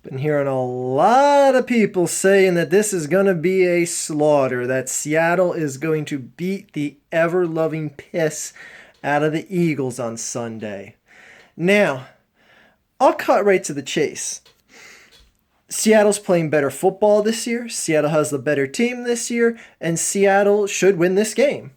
Been hearing a lot of people saying that this is going to be a slaughter, that Seattle is going to beat the ever loving piss out of the Eagles on Sunday. Now, I'll cut right to the chase. Seattle's playing better football this year. Seattle has the better team this year, and Seattle should win this game.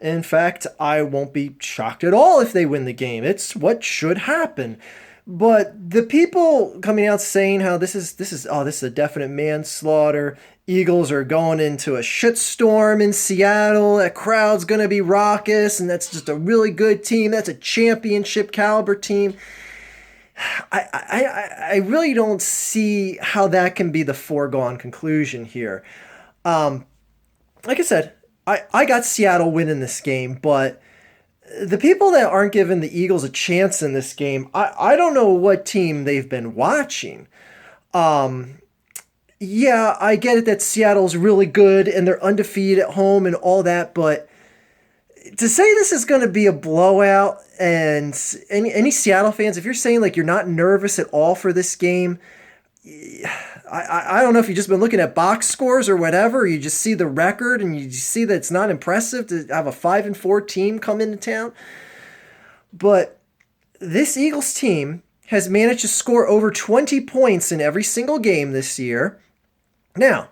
In fact, I won't be shocked at all if they win the game. It's what should happen. But the people coming out saying how this is a definite manslaughter. Eagles are going into a shitstorm in Seattle. That crowd's gonna be raucous, and that's just a really good team. That's a championship caliber team. I really don't see how that can be the foregone conclusion here. Like I said, I got Seattle winning this game, but the people that aren't giving the Eagles a chance in this game, I don't know what team they've been watching. Yeah, I get it that Seattle's really good and they're undefeated at home and all that, but to say this is going to be a blowout, and any Seattle fans, if you're saying like you're not nervous at all for this game, I don't know if you've just been looking at box scores or whatever, or you just see the record and you see that it's not impressive to have a 5-4 team come into town. But this Eagles team has managed to score over 20 points in every single game this year. Now,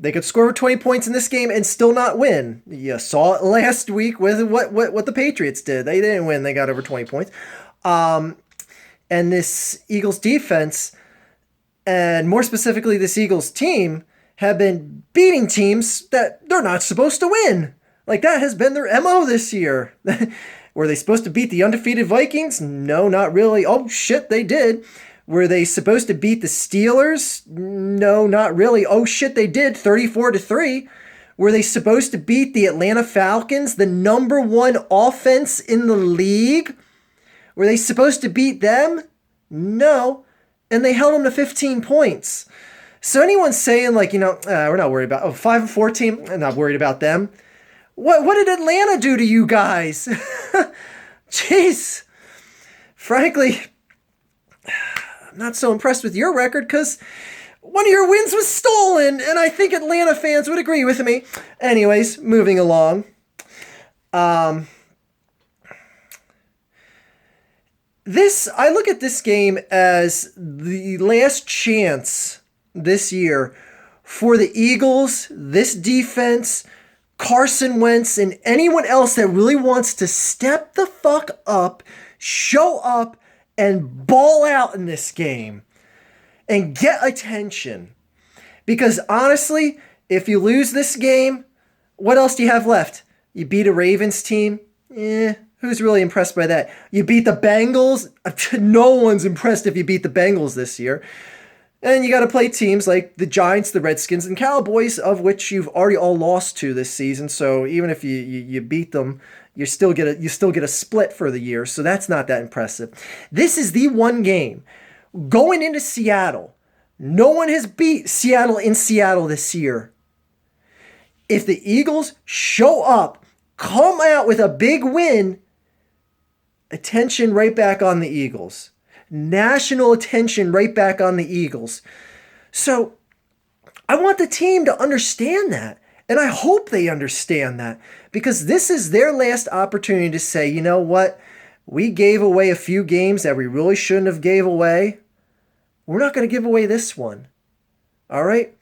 they could score over 20 points in this game and still not win. You saw it last week with what the Patriots did. They didn't win. They got over 20 points. And this Eagles defense, and more specifically this Eagles team, have been beating teams that they're not supposed to win. Like, that has been their MO this year. Were they supposed to beat the undefeated Vikings? No, not really. Oh, shit, they did. Were they supposed to beat the Steelers? No, not really. Oh shit, they did, 34-3. Were they supposed to beat the Atlanta Falcons, the number one offense in the league? Were they supposed to beat them? No. And they held them to 15 points. So anyone saying like, we're not worried about, 5-4 team, I'm not worried about them. What did Atlanta do to you guys? Jeez. Frankly, not so impressed with your record because one of your wins was stolen, and I think Atlanta fans would agree with me. Anyways, moving along. I look at this game as the last chance this year for the Eagles, this defense, Carson Wentz, and anyone else that really wants to step the fuck up, show up, and ball out in this game and get attention. Because honestly, if you lose this game, what else do you have left? You beat a Ravens team? Who's really impressed by that? You beat the Bengals? No one's impressed if you beat the Bengals this year. And you got to play teams like the Giants, the Redskins, and Cowboys, of which you've already all lost to this season. So even if you beat them, you still get a split for the year, so that's not that impressive. This is the one game going into Seattle. No one has beat Seattle in Seattle this year. If the Eagles show up, come out with a big win, attention right back on the Eagles. National attention right back on the Eagles. So I want the team to understand that. And I hope they understand that, because this is their last opportunity to say, you know what? We gave away a few games that we really shouldn't have gave away. We're not going to give away this one. All right?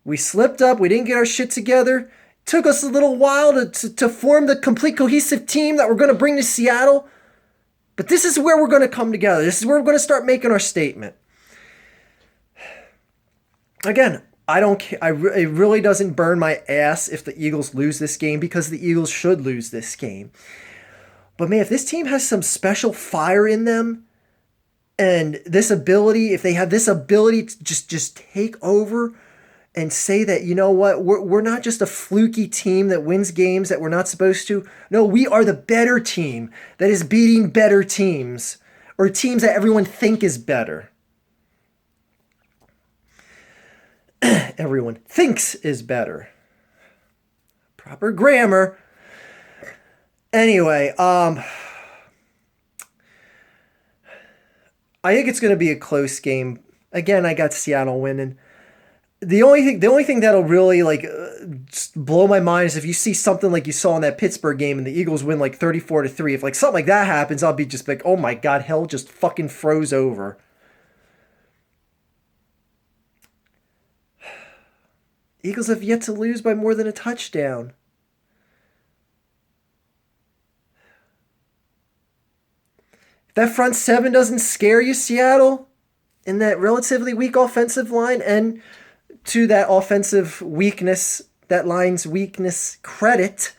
We slipped up. We didn't get our shit together. It took us a little while to form the complete cohesive team that we're going to bring to Seattle. But this is where we're going to come together. This is where we're going to start making our statement. Again, I don't care. It really doesn't burn my ass if the Eagles lose this game, because the Eagles should lose this game. But man, if this team has some special fire in them, and this ability, if they have this ability to just take over and say that, you know what, we're not just a fluky team that wins games that we're not supposed to. No, we are the better team that is beating better teams, or teams that everyone think is better. Everyone thinks is better. Proper grammar. Anyway, I think it's going to be a close game. Again, I got Seattle winning. The only thing that'll really just blow my mind is if you see something like you saw in that Pittsburgh game and the Eagles win like 34-3. If like something like that happens, I'll be just like, oh my god, hell just fucking froze over. Eagles have yet to lose by more than a touchdown. If that front seven doesn't scare you, Seattle, in that relatively weak offensive line, and to that offensive weakness, that line's weakness credit,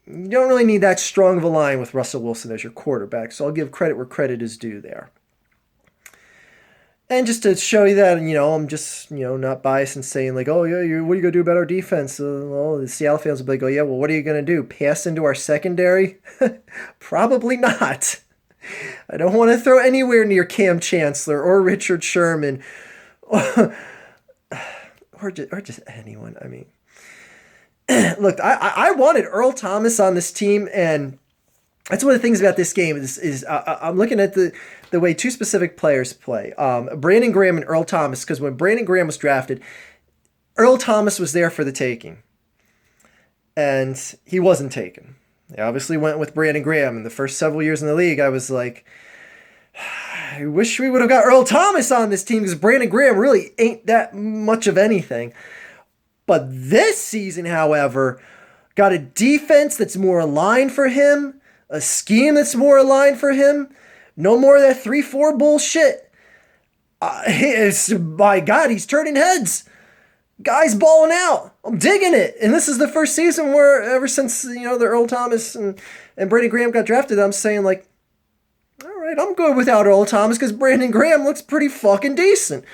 you don't really need that strong of a line with Russell Wilson as your quarterback. So I'll give credit where credit is due there. And just to show you that, I'm just, not biased and saying like, oh yeah, what are you gonna do about our defense? Well, the Seattle fans will be like, oh yeah, well, what are you gonna do? Pass into our secondary? Probably not. I don't want to throw anywhere near Cam Chancellor or Richard Sherman, or just anyone. I mean, look, I wanted Earl Thomas on this team, and that's one of the things about this game is I'm looking at the way two specific players play, Brandon Graham and Earl Thomas, because when Brandon Graham was drafted, Earl Thomas was there for the taking, and he wasn't taken. They obviously went with Brandon Graham. In the first several years in the league, I was like, I wish we would have got Earl Thomas on this team because Brandon Graham really ain't that much of anything. But this season, however, got a defense that's more aligned for him, a scheme that's more aligned for him. No more of that 3-4 bullshit. My God, he's turning heads. Guy's balling out. I'm digging it. And this is the first season where ever since, the Earl Thomas and Brandon Graham got drafted, I'm saying like, all right, I'm good without Earl Thomas because Brandon Graham looks pretty fucking decent.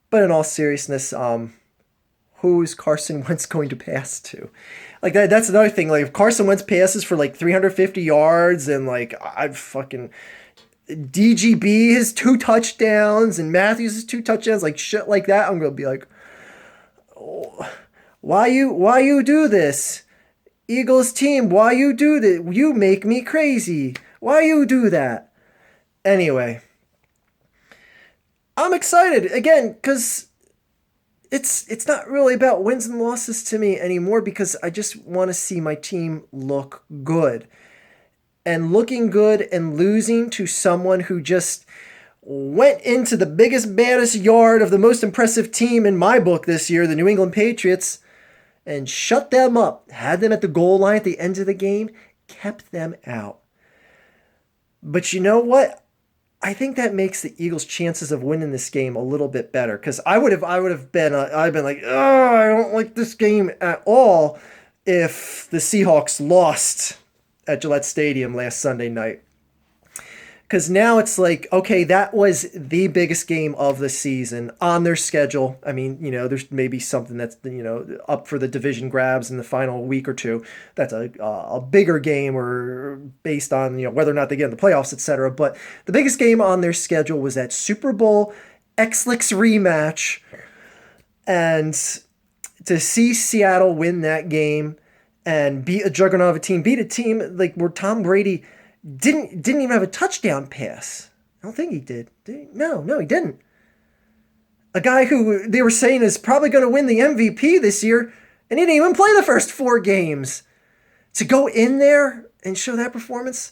But in all seriousness, who is Carson Wentz going to pass to? Like that's another thing. Like if Carson Wentz passes for like 350 yards and like I've fucking DGB has 2 touchdowns and Matthews has 2 touchdowns, like shit like that, I'm gonna be like, oh, why you do this? Eagles team, why you do that? You make me crazy. Why you do that? Anyway, I'm excited again because it's not really about wins and losses to me anymore because I just want to see my team look good. And looking good and losing to someone who just went into the biggest, baddest yard of the most impressive team in my book this year, the New England Patriots, and shut them up, had them at the goal line at the end of the game, kept them out. But you know what? I think that makes the Eagles' chances of winning this game a little bit better because I'd been like, oh, I don't like this game at all if the Seahawks lost at Gillette Stadium last Sunday night. Because now it's like, okay, that was the biggest game of the season on their schedule. I mean, there's maybe something that's, up for the division grabs in the final week or two. That's a bigger game or based on, whether or not they get in the playoffs, etc. But the biggest game on their schedule was that Super Bowl X-Lix rematch. And to see Seattle win that game and beat a juggernaut of a team, beat a team like where Tom Brady didn't even have a touchdown pass. I don't think he did. No, he didn't. A guy who they were saying is probably going to win the MVP this year, and he didn't even play the first 4 games. To go in there and show that performance,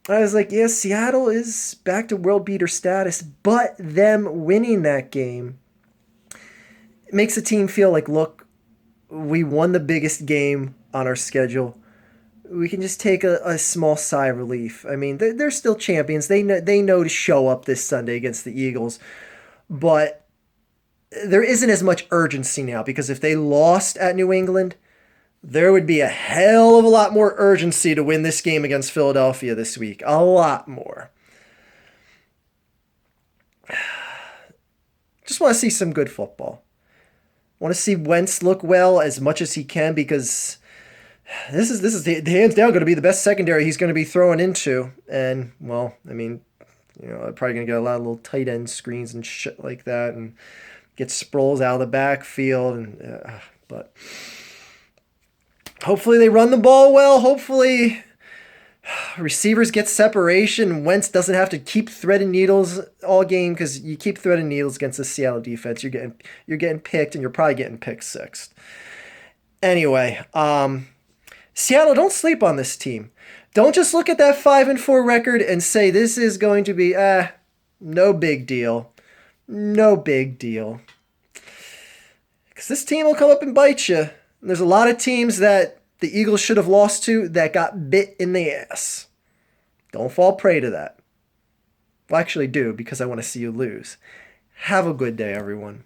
I was like, yeah, Seattle is back to world beater status, but them winning that game makes the team feel like, look, we won the biggest game on our schedule. We can just take a small sigh of relief. I mean, they're still champions. They know to show up this Sunday against the Eagles. But there isn't as much urgency now because if they lost at New England, there would be a hell of a lot more urgency to win this game against Philadelphia this week. A lot more. Just want to see some good football. Want to see Wentz look well as much as he can because this is hands down going to be the best secondary he's going to be throwing into. And, well, I mean, probably going to get a lot of little tight end screens and shit like that and get Sproles out of the backfield. But hopefully they run the ball well. Hopefully Receivers get separation. Wentz doesn't have to keep threading needles all game because you keep threading needles against the Seattle defense. You're getting picked, and you're probably getting picked sixth. Anyway, Seattle, don't sleep on this team. Don't just look at that 5-4 record and say this is going to be no big deal. No big deal. Because this team will come up and bite you. There's a lot of teams that the Eagles should have lost to that got bit in the ass. Don't fall prey to that. Well, actually do, because I want to see you lose. Have a good day, everyone.